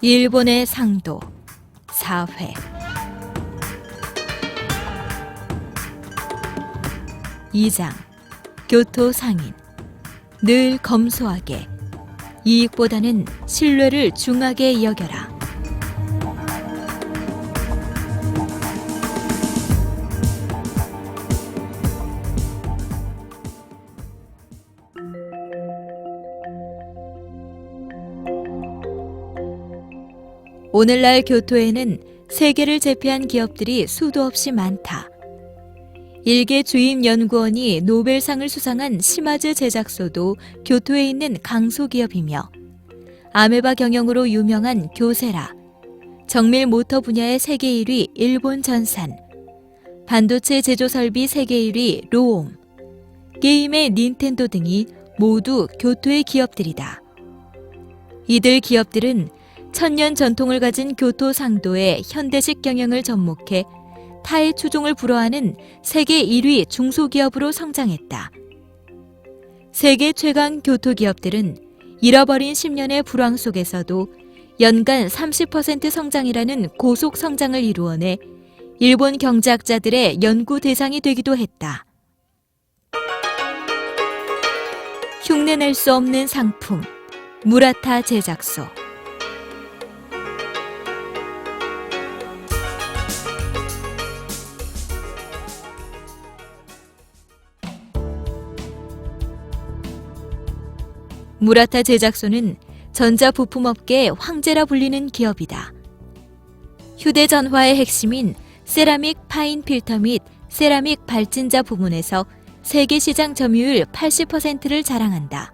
일본의 상도, 사회. 2장, 교토 상인. 늘 검소하게, 이익보다는 신뢰를 중하게 여겨라. 오늘날 교토에는 세계를 제패한 기업들이 수도 없이 많다. 일개 주임 연구원이 노벨상을 수상한 시마즈 제작소도 교토에 있는 강소기업이며, 아메바 경영으로 유명한 교세라, 정밀 모터 분야의 세계 1위 일본 전산, 반도체 제조 설비 세계 1위 로옴, 게임의 닌텐도 등이 모두 교토의 기업들이다. 이들 기업들은 천년 전통을 가진 교토 상도의 현대식 경영을 접목해 타의 추종을 불허하는 세계 1위 중소기업으로 성장했다. 세계 최강 교토 기업들은 잃어버린 10년의 불황 속에서도 연간 30% 성장이라는 고속 성장을 이루어내 일본 경제학자들의 연구 대상이 되기도 했다. 흉내낼 수 없는 상품, 무라타 제작소. 무라타 제작소는 전자부품업계의 황제라 불리는 기업이다. 휴대전화의 핵심인 세라믹 파인 필터 및 세라믹 발진자 부문에서 세계 시장 점유율 80%를 자랑한다.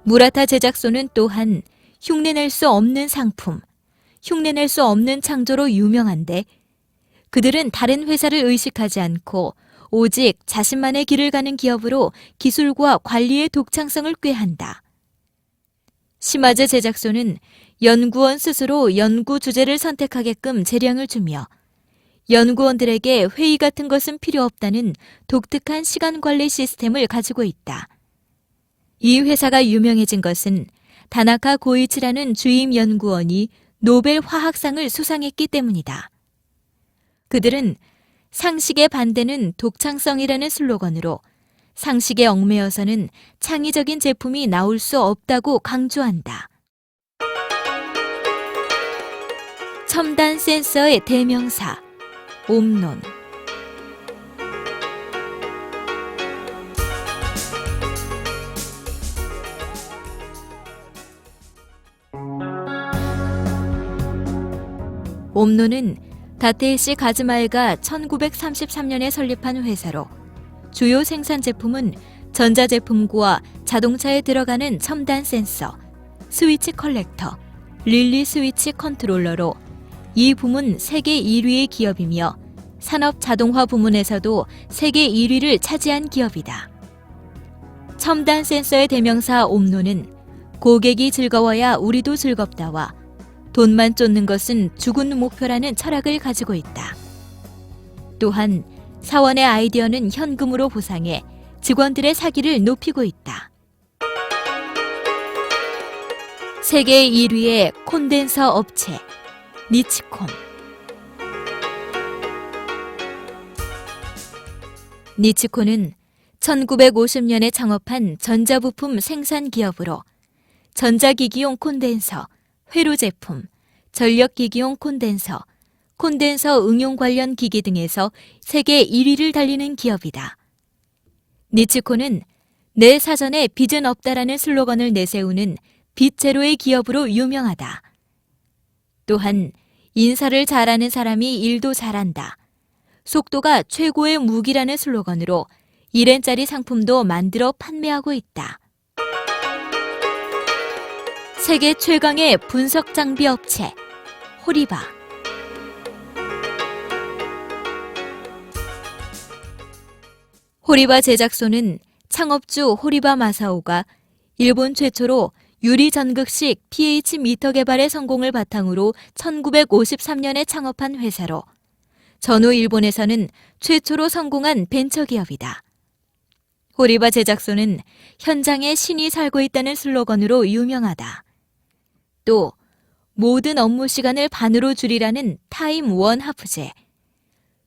무라타 제작소는 또한 흉내낼 수 없는 상품, 흉내낼 수 없는 창조로 유명한데, 그들은 다른 회사를 의식하지 않고 오직 자신만의 길을 가는 기업으로 기술과 관리의 독창성을 꾀한다. 시마즈 제작소는 연구원 스스로 연구 주제를 선택하게끔 재량을 주며, 연구원들에게 회의 같은 것은 필요 없다는 독특한 시간 관리 시스템을 가지고 있다. 이 회사가 유명해진 것은 다나카 고이치라는 주임 연구원이 노벨 화학상을 수상했기 때문이다. 그들은 상식에 반대는 독창성이라는 슬로건으로 상식에 얽매여서는 창의적인 제품이 나올 수 없다고 강조한다. 첨단 센서의 대명사, 옴논. 옴논은 다테이시 가즈마에가 1933년에 설립한 회사로, 주요 생산 제품은 전자제품과 자동차에 들어가는 첨단 센서, 스위치 컬렉터, 릴리 스위치 컨트롤러로 이 부문 세계 1위의 기업이며 산업 자동화 부문에서도 세계 1위를 차지한 기업이다. 첨단 센서의 대명사 옴논은 고객이 즐거워야 우리도 즐겁다와 돈만 쫓는 것은 죽은 목표라는 철학을 가지고 있다. 또한 사원의 아이디어는 현금으로 보상해 직원들의 사기를 높이고 있다. 세계 1위의 콘덴서 업체, 니치콘. 니치콘은 1950년에 창업한 전자부품 생산 기업으로 전자기기용 콘덴서, 회로 제품, 전력기기용 콘덴서, 콘덴서 응용 관련 기기 등에서 세계 1위를 달리는 기업이다. 니치콘은 내 사전에 빚은 없다라는 슬로건을 내세우는 빚 제로의 기업으로 유명하다. 또한 인사를 잘하는 사람이 일도 잘한다, 속도가 최고의 무기라는 슬로건으로 1엔짜리 상품도 만들어 판매하고 있다. 세계 최강의 분석 장비 업체, 호리바. 호리바 제작소는 창업주 호리바 마사오가 일본 최초로 유리 전극식 pH 미터 개발의 성공을 바탕으로 1953년에 창업한 회사로, 전후 일본에서는 최초로 성공한 벤처기업이다. 호리바 제작소는 현장에 신이 살고 있다는 슬로건으로 유명하다. 또 모든 업무 시간을 반으로 줄이라는 타임 원 하프제,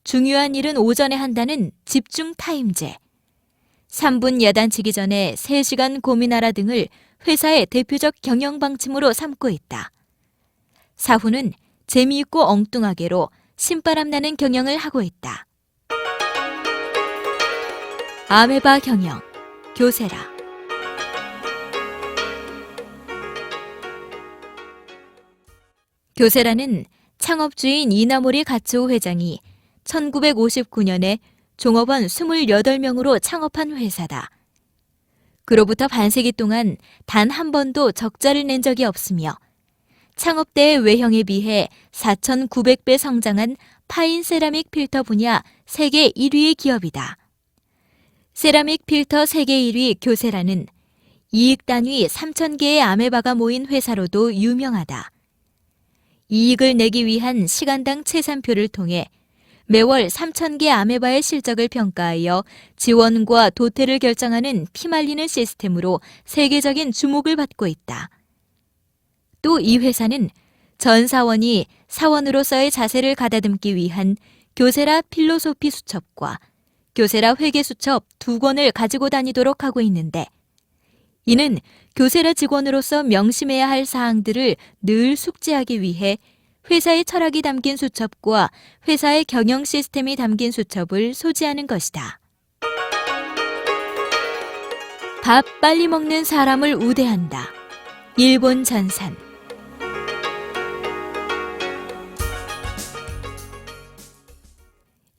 중요한 일은 오전에 한다는 집중 타임제, 3분 야단치기 전에 3시간 고민하라 등을 회사의 대표적 경영 방침으로 삼고 있다. 사후는 재미있고 엉뚱하게로 신바람나는 경영을 하고 있다. 아메바 경영, 교세라. 교세라는 창업주인 이나모리 가츠오 회장이 1959년에 종업원 28명으로 창업한 회사다. 그로부터 반세기 동안 단 한 번도 적자를 낸 적이 없으며 창업 때의 외형에 비해 4,900배 성장한 파인 세라믹 필터 분야 세계 1위의 기업이다. 세라믹 필터 세계 1위 교세라는 이익 단위 3,000개의 아메바가 모인 회사로도 유명하다. 이익을 내기 위한 시간당 채산표를 통해 매월 3,000개 아메바의 실적을 평가하여 지원과 도태를 결정하는 피말리는 시스템으로 세계적인 주목을 받고 있다. 또 이 회사는 전 사원이 사원으로서의 자세를 가다듬기 위한 교세라 필로소피 수첩과 교세라 회계 수첩 2권을 가지고 다니도록 하고 있는데, 이는 교세라 직원으로서 명심해야 할 사항들을 늘 숙지하기 위해 회사의 철학이 담긴 수첩과 회사의 경영 시스템이 담긴 수첩을 소지하는 것이다. 밥 빨리 먹는 사람을 우대한다. 일본 전산.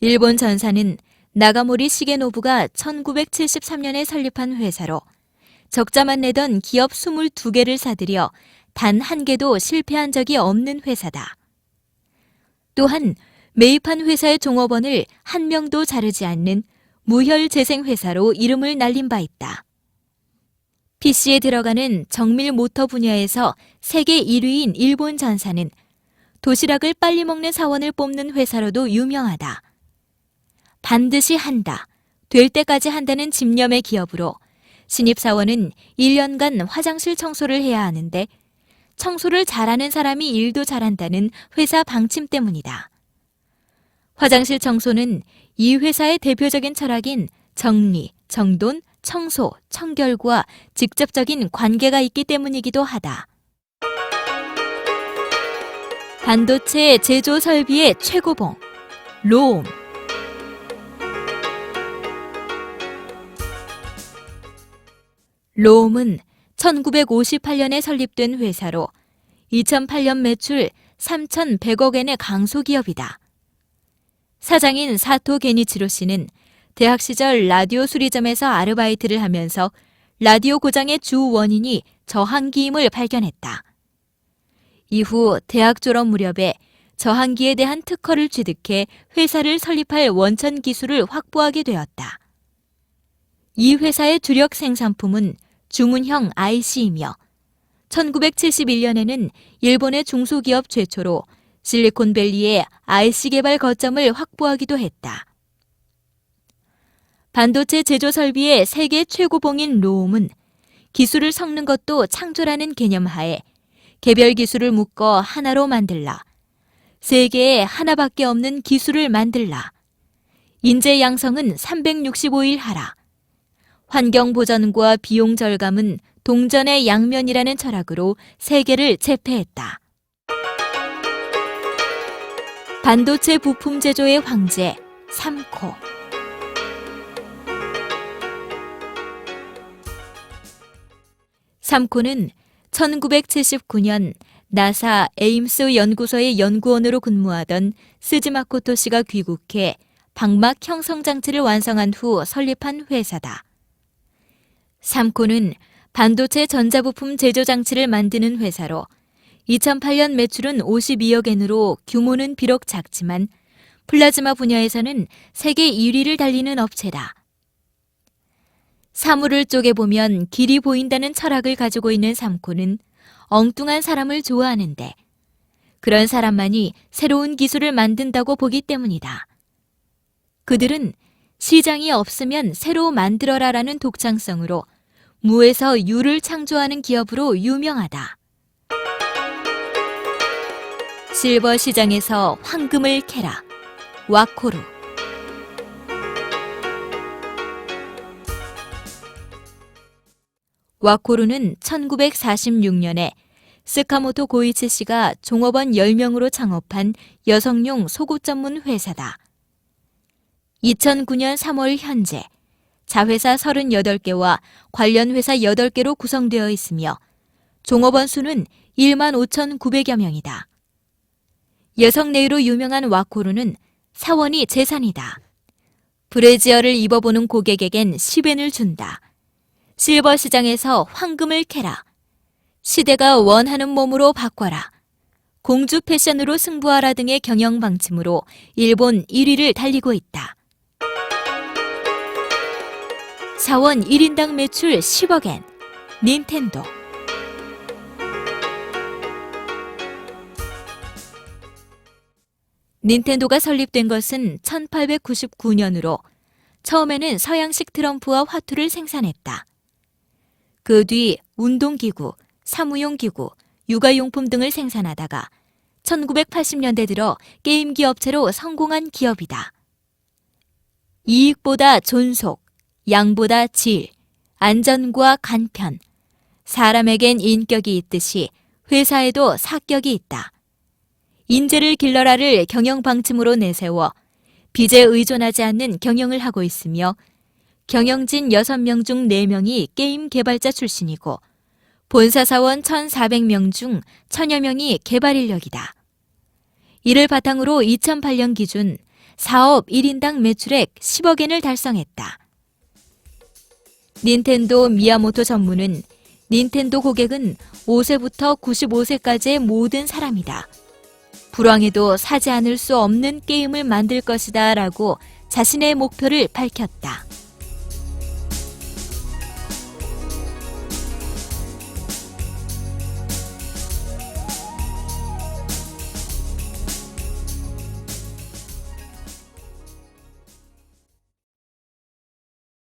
일본 전산은 나가모리 시게노부가 1973년에 설립한 회사로 적자만 내던 기업 22개를 사들여 단 한 개도 실패한 적이 없는 회사다. 또한 매입한 회사의 종업원을 한 명도 자르지 않는 무혈재생회사로 이름을 날린 바 있다. PC에 들어가는 정밀 모터 분야에서 세계 1위인 일본 전사는 도시락을 빨리 먹는 사원을 뽑는 회사로도 유명하다. 반드시 한다, 될 때까지 한다는 집념의 기업으로 신입사원은 1년간 화장실 청소를 해야 하는데 청소를 잘하는 사람이 일도 잘한다는 회사 방침 때문이다. 화장실 청소는 이 회사의 대표적인 철학인 정리, 정돈, 청소, 청결과 직접적인 관계가 있기 때문이기도 하다. 반도체 제조 설비의 최고봉, 롬. 롬은 1958년에 설립된 회사로 2008년 매출 3,100억 엔의 강소기업이다. 사장인 사토 게니치로 씨는 대학 시절 라디오 수리점에서 아르바이트를 하면서 라디오 고장의 주 원인이 저항기임을 발견했다. 이후 대학 졸업 무렵에 저항기에 대한 특허를 취득해 회사를 설립할 원천 기술을 확보하게 되었다. 이 회사의 주력 생산품은 주문형 IC이며 1971년에는 일본의 중소기업 최초로 실리콘밸리의 IC 개발 거점을 확보하기도 했다. 반도체 제조 설비의 세계 최고봉인 롬은 기술을 섞는 것도 창조라는 개념 하에 개별 기술을 묶어 하나로 만들라, 세계에 하나밖에 없는 기술을 만들라, 인재 양성은 365일 하라, 환경 보전과 비용 절감은 동전의 양면이라는 철학으로 세계를 제패했다. 반도체 부품 제조의 황제, 삼코. 삼코는 1979년 나사 에임스 연구소의 연구원으로 근무하던 스즈마코토 씨가 귀국해 방막 형성 장치를 완성한 후 설립한 회사다. 삼코는 반도체 전자부품 제조 장치를 만드는 회사로 2008년 매출은 52억 엔으로 규모는 비록 작지만 플라즈마 분야에서는 세계 1위를 달리는 업체다. 사물을 쪼개보면 길이 보인다는 철학을 가지고 있는 삼코는 엉뚱한 사람을 좋아하는데 그런 사람만이 새로운 기술을 만든다고 보기 때문이다. 그들은 시장이 없으면 새로 만들어라라는 독창성으로 무에서 유를 창조하는 기업으로 유명하다. 실버 시장에서 황금을 캐라. 와코루. 와코루는 1946년에 스카모토 고이치 씨가 종업원 10명으로 창업한 여성용 속옷 전문 회사다. 2009년 3월 현재 자회사 38개와 관련 회사 8개로 구성되어 있으며 종업원 수는 15,900여 명이다. 여성 네일로 유명한 와코루는 사원이 재산이다. 브래지어를 입어보는 고객에겐 10엔을 준다. 실버 시장에서 황금을 캐라. 시대가 원하는 몸으로 바꿔라. 공주 패션으로 승부하라 등의 경영 방침으로 일본 1위를 달리고 있다. 사원 1인당 매출 10억엔. 닌텐도. 닌텐도가 설립된 것은 1899년으로 처음에는 서양식 트럼프와 화투를 생산했다. 그 뒤 운동기구, 사무용 기구, 육아용품 등을 생산하다가 1980년대 들어 게임기 업체로 성공한 기업이다. 이익보다 존속, 양보다 질, 안전과 간편, 사람에겐 인격이 있듯이 회사에도 사격이 있다. 인재를 길러라를 경영 방침으로 내세워 빚에 의존하지 않는 경영을 하고 있으며 경영진 6명 중 4명이 게임 개발자 출신이고 본사 사원 1,400명 중 1,000여 명이 개발 인력이다. 이를 바탕으로 2008년 기준 사업 1인당 매출액 10억엔을 달성했다. 닌텐도 미야모토 전무는 닌텐도 고객은 5세부터 95세까지의 모든 사람이다. 불황에도 사지 않을 수 없는 게임을 만들 것이다 라고 자신의 목표를 밝혔다.